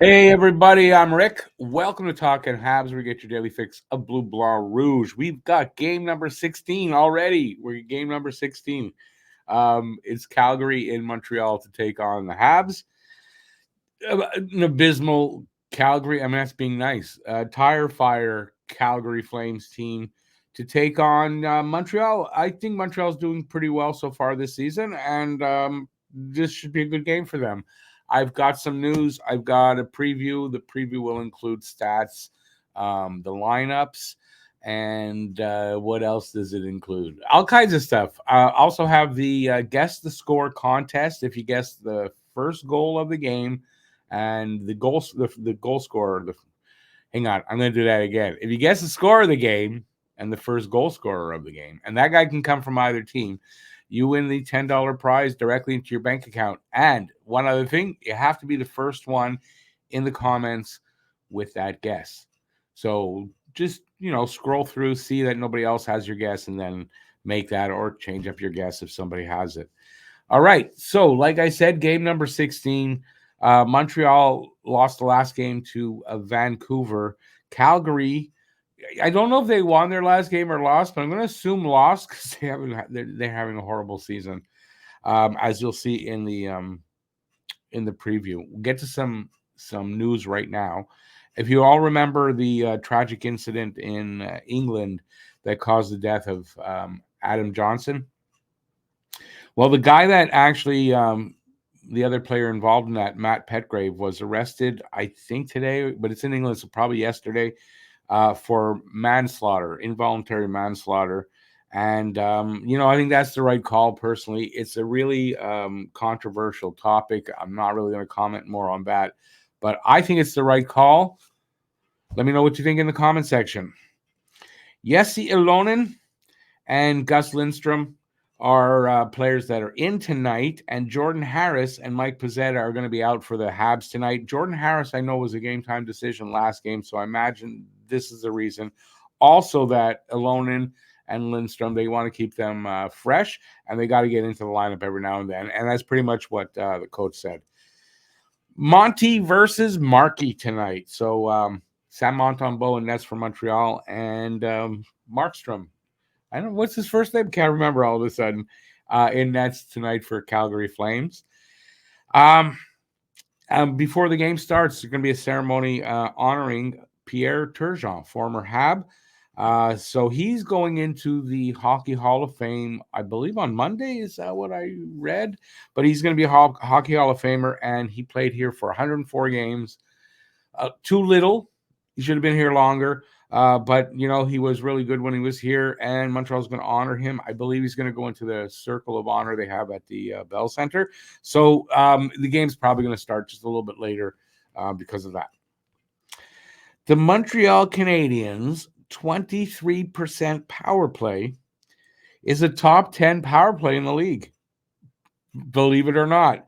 Hey everybody, I'm Rick. Welcome to Talking Habs, where we get your daily fix of Blue Blanc Rouge. We've got game number 16 already. We're game number 16. It's Calgary in Montreal to take on the Habs. An abysmal Calgary. I mean, that's being nice. Tire fire Calgary Flames team to take on Montreal. I think Montreal's doing pretty well so far this season, and this should be a good game for them. I've got some news. I've got a preview. The preview will include stats, the lineups, and what else does it include? All kinds of stuff. Also have the guess the score contest. If you guess the first goal of the game and the goal scorer. Hang on, I'm going to do that again. If you guess the score of the game and the first goal scorer of the game, and that guy can come from either team, you win the $10 prize directly into your bank account. And one other thing, you have to be the first one in the comments with that guess. So just, scroll through, see that nobody else has your guess, and then make that or change up your guess if somebody has it. All right. So, like I said, game number 16. Montreal lost the last game to Vancouver. Calgary, I don't know if they won their last game or lost, but I'm going to assume lost because they're having a horrible season, as you'll see in the preview. We'll get to some news right now. If you all remember the tragic incident in England that caused the death of Adam Johnson, well, the guy that actually, the other player involved in that, Matt Petgrave, was arrested, I think today, but it's in England, so probably yesterday, for manslaughter, involuntary manslaughter. And, I think that's the right call personally. It's a really controversial topic. I'm not really going to comment more on that, but I think it's the right call. Let me know what you think in the comment section. Jesse Ilonen and Gus Lindstrom are players that are in tonight, and Jordan Harris and Mike Pizzetta are going to be out for the Habs tonight. Jordan Harris, I know, was a game-time decision last game, so I imagine this is the reason. Also that Ilonen and Lindstrom, they want to keep them fresh, and they got to get into the lineup every now and then, and that's pretty much what the coach said. Monty versus Markey tonight. So Sam Montembeault and Nets for Montreal, and Markstrom. I don't know what's his first name. Can't remember all of a sudden. In Nets tonight for Calgary Flames. Before the game starts, there's going to be a ceremony honoring Pierre Turgeon, former Hab. So he's going into the Hockey Hall of Fame, I believe, on Monday. Is that what I read? But he's going to be a Hockey Hall of Famer, and he played here for 104 games. Too little. He should have been here longer. But, he was really good when he was here, and Montreal's going to honor him. I believe he's going to go into the circle of honor they have at the Bell Center. So the game's probably going to start just a little bit later because of that. The Montreal Canadiens' 23% power play is a top 10 power play in the league. Believe it or not.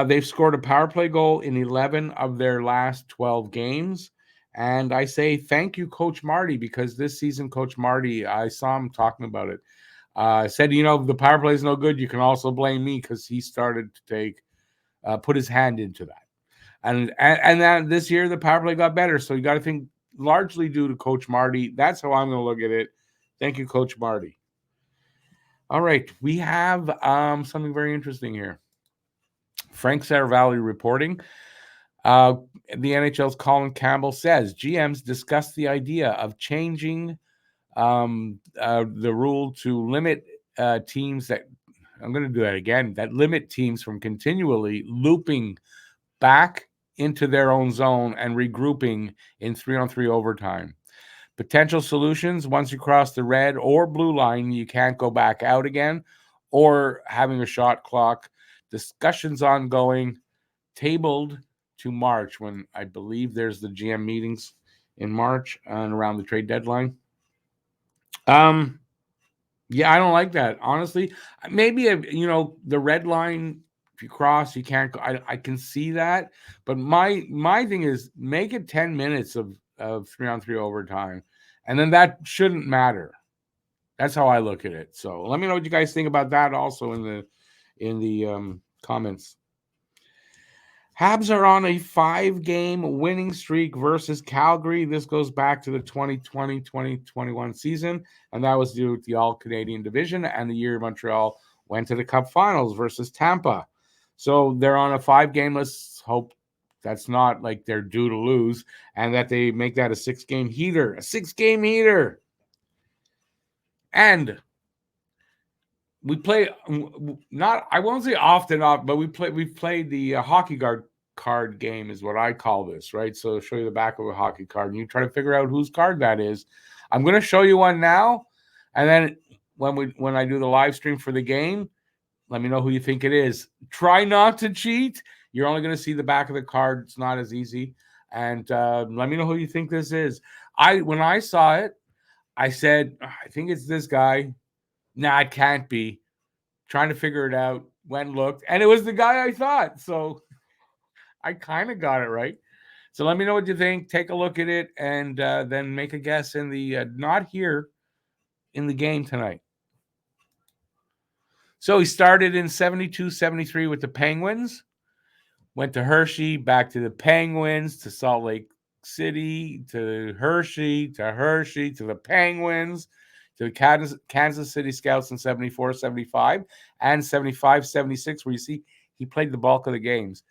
They've scored a power play goal in 11 of their last 12 games. And I say thank you, Coach Marty, because this season, Coach Marty, I saw him talking about it. Said, the power play is no good. You can also blame me because he started to put his hand into that. And then this year, the power play got better. So you got to think largely due to Coach Marty. That's how I'm going to look at it. Thank you, Coach Marty. All right. We have something very interesting here. Frank Saravalli reporting. The NHL's Colin Campbell says GMs discussed the idea of changing the rule to limit teams that I'm going to do that again, that limit teams from continually looping back into their own zone and regrouping in 3-on-3 overtime. Potential solutions: once you cross the red or blue line, you can't go back out again, or having a shot clock. Discussions ongoing, tabled to March, when I believe there's the GM meetings in March and around the trade deadline. Yeah, I don't like that, honestly. Maybe the red line, if you cross, you can't go. I can see that, but my thing is make it 10 minutes of 3-on-3 overtime, and then that shouldn't matter. That's how I look at it. So let me know what you guys think about that also in the comments. Habs are on a 5-game winning streak versus Calgary. This goes back to the 2020-2021 season, and that was due to the All-Canadian division and the year Montreal went to the Cup Finals versus Tampa. So they're on a 5-game. Let's hope that's not like they're due to lose and that they make that a 6-game heater. A 6-game heater. And we play not, I won't say often, but we've played the hockey card game is what I call this, right? So I'll show you the back of a hockey card and you try to figure out whose card that is. I'm going to show you one now, and then when I do the live stream for the game, let me know who you think it is. Try not to cheat. You're only going to see the back of the card. It's not as easy. And let me know who you think this is. When I saw it, I said, I think it's this guy. Nah, it can't be. Trying to figure it out. Went and looked, and it was the guy I thought. So I kind of got it right. So let me know what you think. Take a look at it, and then make a guess in the not here in the game tonight. So he started in 72-73 with the Penguins, went to Hershey, back to the Penguins, to Salt Lake City, to Hershey, to the Penguins, to the Kansas City Scouts in 74-75 and 75-76, where you see he played the bulk of the games.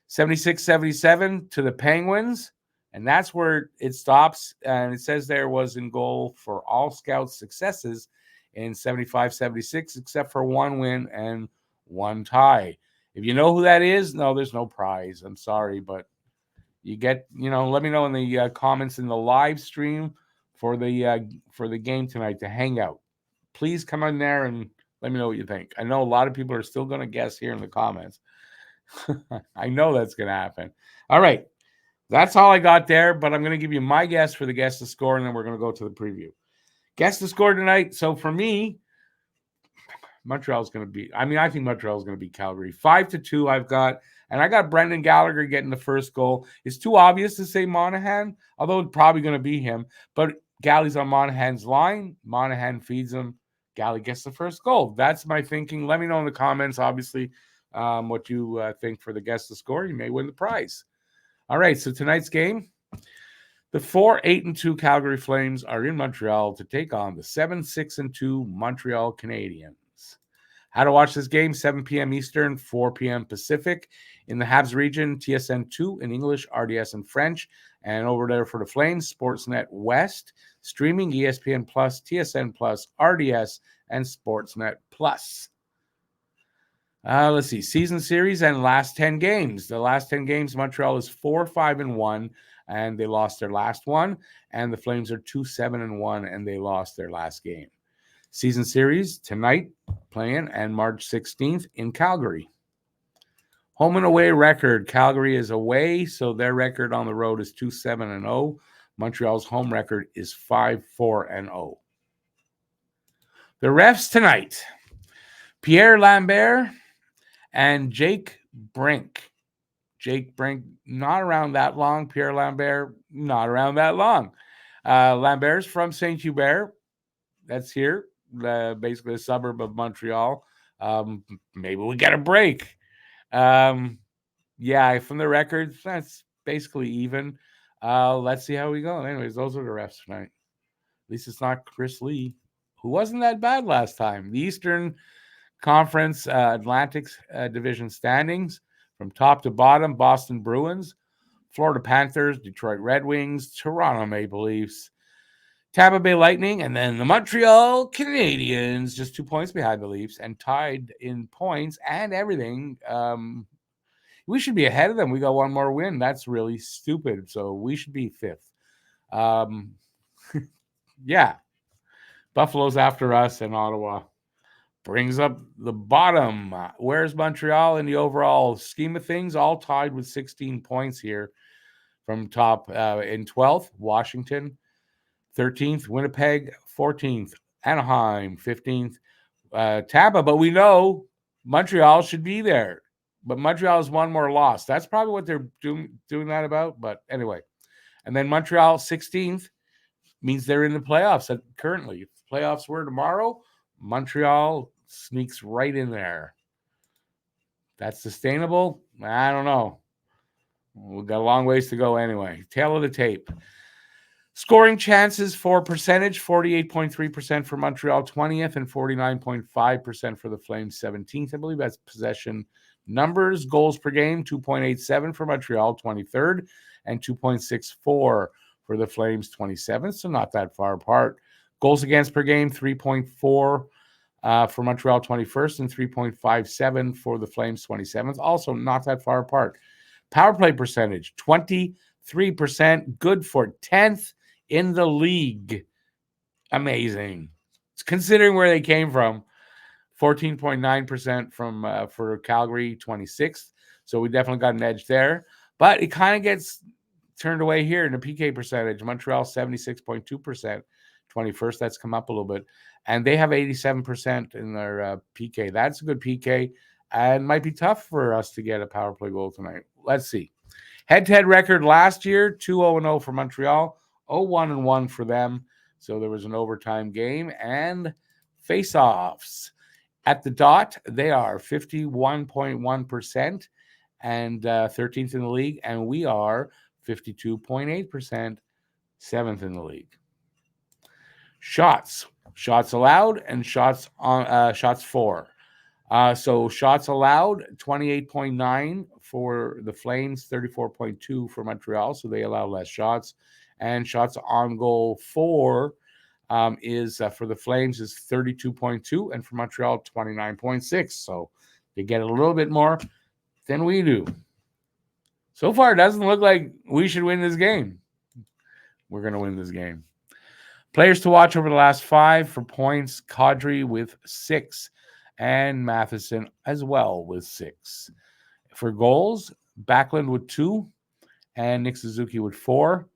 76-77 to the Penguins, and that's where it stops. And it says there was in goal for all Scouts successes in 75-76, except for one win and one tie. If you know who that is, no, there's no prize. I'm sorry, but you get, let me know in the comments in the live stream for the game tonight to hang out. Please come in there and let me know what you think. I know a lot of people are still going to guess here in the comments. I know that's going to happen. All right. That's all I got there, but I'm going to give you my guess for the guess to score, and then we're going to go to the preview. Guess to score tonight. So for me, Montreal's going to beat. I think Montreal's going to beat Calgary 5-2. I've got, and I got Brendan Gallagher getting the first goal. It's too obvious to say Monahan, although it's probably going to be him. But Gally's on Monahan's line. Monahan feeds him. Gally gets the first goal. That's my thinking. Let me know in the comments, obviously, what you think for the guess to score. You may win the prize. All right, so tonight's game, the 4-8-2 Calgary Flames are in Montreal to take on the 7-6-2 Montreal Canadiens. How to watch this game, 7 p.m. Eastern, 4 p.m. Pacific. In the Habs region, TSN 2 in English, RDS in French. And over there for the Flames, Sportsnet West, streaming ESPN+, TSN+, RDS, and Sportsnet+. Let's see, season series and last 10 games. The last 10 games, Montreal is 4-5-1, and they lost their last one. And the Flames are 2-7-1, and they lost their last game. Season series tonight, playing, and March 16th in Calgary. Home and away record. Calgary is away, so their record on the road is 2-7-0. Montreal's home record is 5-4-0. The refs tonight, Pierre Lambert and Jake Brink. Jake Brink, not around that long. Pierre Lambert, not around that long. Lambert's from Saint Hubert. That's here, basically a suburb of Montreal. Maybe we get a break. Yeah, from the records, that's basically even. Let's see how we go. Anyways, those are the refs tonight. At least it's not Chris Lee, who wasn't that bad last time. The Eastern Conference Atlantic Division standings from top to bottom: Boston Bruins, Florida Panthers, Detroit Red Wings, Toronto Maple Leafs, Tampa Bay Lightning, and then the Montreal Canadiens, just 2 points behind the Leafs and tied in points and everything. We should be ahead of them. We got one more win. That's really stupid. So we should be fifth. Yeah. Buffalo's after us, and Ottawa brings up the bottom. Where's Montreal in the overall scheme of things? All tied with 16 points here from top. In 12th, Washington. 13th, Winnipeg. 14th, Anaheim. 15th, Tampa. But we know Montreal should be there. But Montreal has one more loss. That's probably what they're doing that about. But anyway. And then Montreal 16th means they're in the playoffs currently. If the playoffs were tomorrow, Montreal sneaks right in there. That's sustainable? I don't know. We've got a long ways to go anyway. Tail of the tape. Scoring chances for percentage, 48.3% for Montreal, 20th, and 49.5% for the Flames, 17th. I believe that's possession numbers. Goals per game, 2.87 for Montreal, 23rd, and 2.64 for the Flames, 27th, so not that far apart. Goals against per game, 3.4 for Montreal, 21st, and 3.57 for the Flames, 27th. Also not that far apart. Power play percentage, 23%, good for 10th in the league. Amazing. Considering where they came from. 14.9% from for Calgary, 26th. So we definitely got an edge there. But it kind of gets turned away here in the PK percentage. Montreal, 76.2%, 21st. That's come up a little bit. And they have 87% in their PK. That's a good PK and might be tough for us to get a power play goal tonight. Let's see. Head-to-head record last year, 2-0-0 for Montreal, 0-1-1 for them. So there was an overtime game and face-offs. At the dot, they are 51.1% and 13th in the league, and we are 52.8%, 7th in the league. Shots allowed and shots for. So shots allowed, 28.9 for the Flames, 34.2 for Montreal. So they allow less shots. And shots on goal for is for the Flames is 32.2, and for Montreal, 29.6. So they get a little bit more than we do. So far, it doesn't look like we should win this game. We're going to win this game. Players to watch over the last 5 for points, Kadri with 6. And Matheson as well with 6. For goals, Backlund with 2 and Nick Suzuki with 4.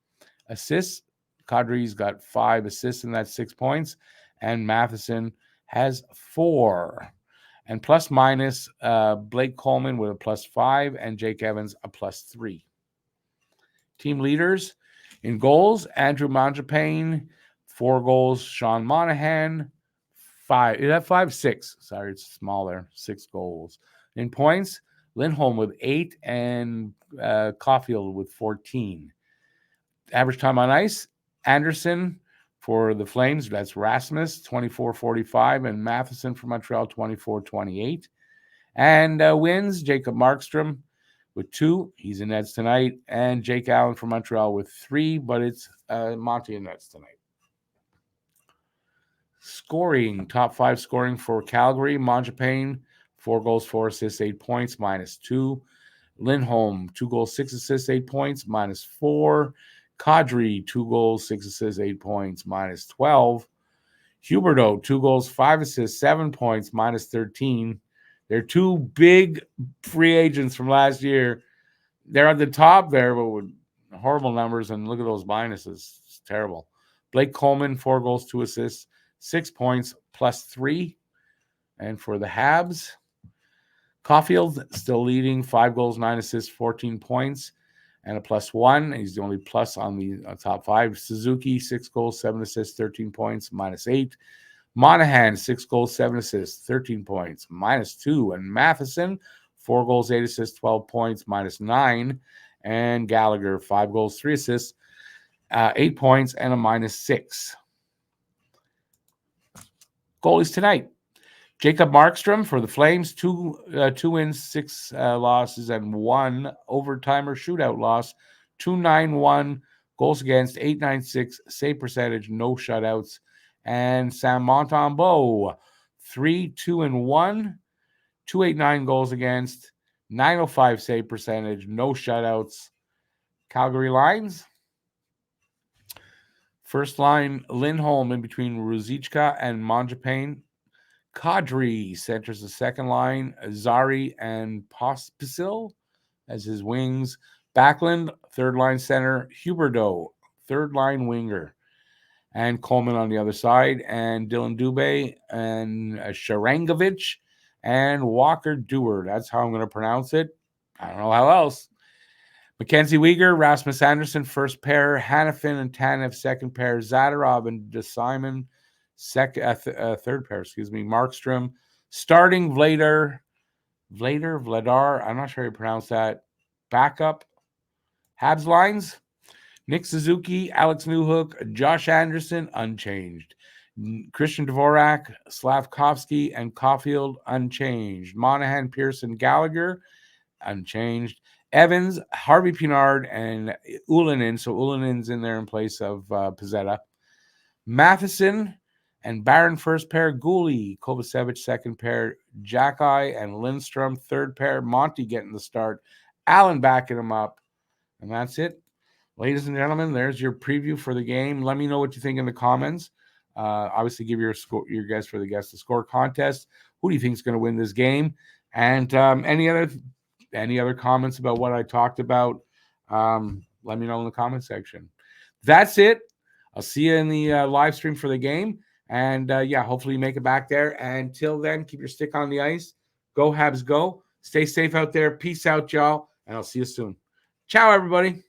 Assists, Kadri's got 5 assists and that's 6 points. And Matheson has 4. And plus minus, Blake Coleman with a +5 and Jake Evans a +3. Team leaders in goals, Andrew Mangiapane, 4 goals. Sean Monahan, 5. Is that 5? 6. Sorry, it's small there. 6 goals. In points, Lindholm with 8 and Caulfield with 14. Average time on ice, Anderson for the Flames, that's Rasmus, 24.45, and Matheson for Montreal, 24.28. And wins, Jacob Markstrom with 2. He's in nets tonight. And Jake Allen for Montreal with 3, but it's Monty in nets tonight. Scoring, top 5 scoring for Calgary. Mangiapane, 4 goals, 4 assists, 8 points, -2. Lindholm, 2 goals, 6 assists, 8 points, -4. Kadri, 2 goals, 6 assists, 8 points, -12. Huberdeau, 2 goals, 5 assists, 7 points, -13. They're 2 big free agents from last year. They're at the top there, but with horrible numbers, and look at those minuses. It's terrible. Blake Coleman, 4 goals, 2 assists, 6 points, +3. And for the Habs, Caulfield still leading, 5 goals, 9 assists, 14 points, and a +1. He's the only plus on the top 5. Suzuki, 6 goals, 7 assists, 13 points, -8. Monahan, 6 goals, 7 assists, 13 points, -2. And Matheson, 4 goals, 8 assists, 12 points, -9. And Gallagher, 5 goals, 3 assists, 8 points, and a -6. Goalies tonight. Jacob Markstrom for the Flames, 2 wins, 6 losses, and 1 overtime or shootout loss. 291 goals against, 896 save percentage, no shutouts. And Sam Montembeault, 3-2-1, 289 goals against, 905 save percentage, no shutouts. Calgary lines. First line, Lindholm in between Ruzicka and Mangiapane. Kadri centers the second line. Zari and Pospisil as his wings. Backlund, third line center. Huberdeau, third line winger. And Coleman on the other side. And Dylan Dubé and Sharangovich and Walker Dewar. That's how I'm going to pronounce it. I don't know how else. Mackenzie Weegar, Rasmus Anderson, first pair. Hanifin and Tanev, second pair. Zadorov and DeSimon, third pair, Markstrom. Starting Vladar, I'm not sure how you pronounce that. Backup, Habs lines: Nick Suzuki, Alex Newhook, Josh Anderson, unchanged. Christian Dvorak, Slavkovsky, and Caulfield, unchanged. Monahan, Pearson, Gallagher, unchanged. Evans, Harvey Pinard, and Ulinen. So Ulinen's in there in place of Pizzetta. Matheson and Barron, first pair. Gooley, Kovacevic, second pair. Jackeye and Lindstrom, third pair. Monty getting the start. Allen backing him up. And that's it. Ladies and gentlemen, there's your preview for the game. Let me know what you think in the comments. Obviously, give your guess for the guess to score contest. Who do you think is going to win this game? And any other comments about what I talked about? Let me know in the comment section. That's it. I'll see you in the live stream for the game. And hopefully you make it back there. And until then, keep your stick on the ice. Go Habs, go. Stay safe out there. Peace out, y'all. And I'll see you soon. Ciao, everybody.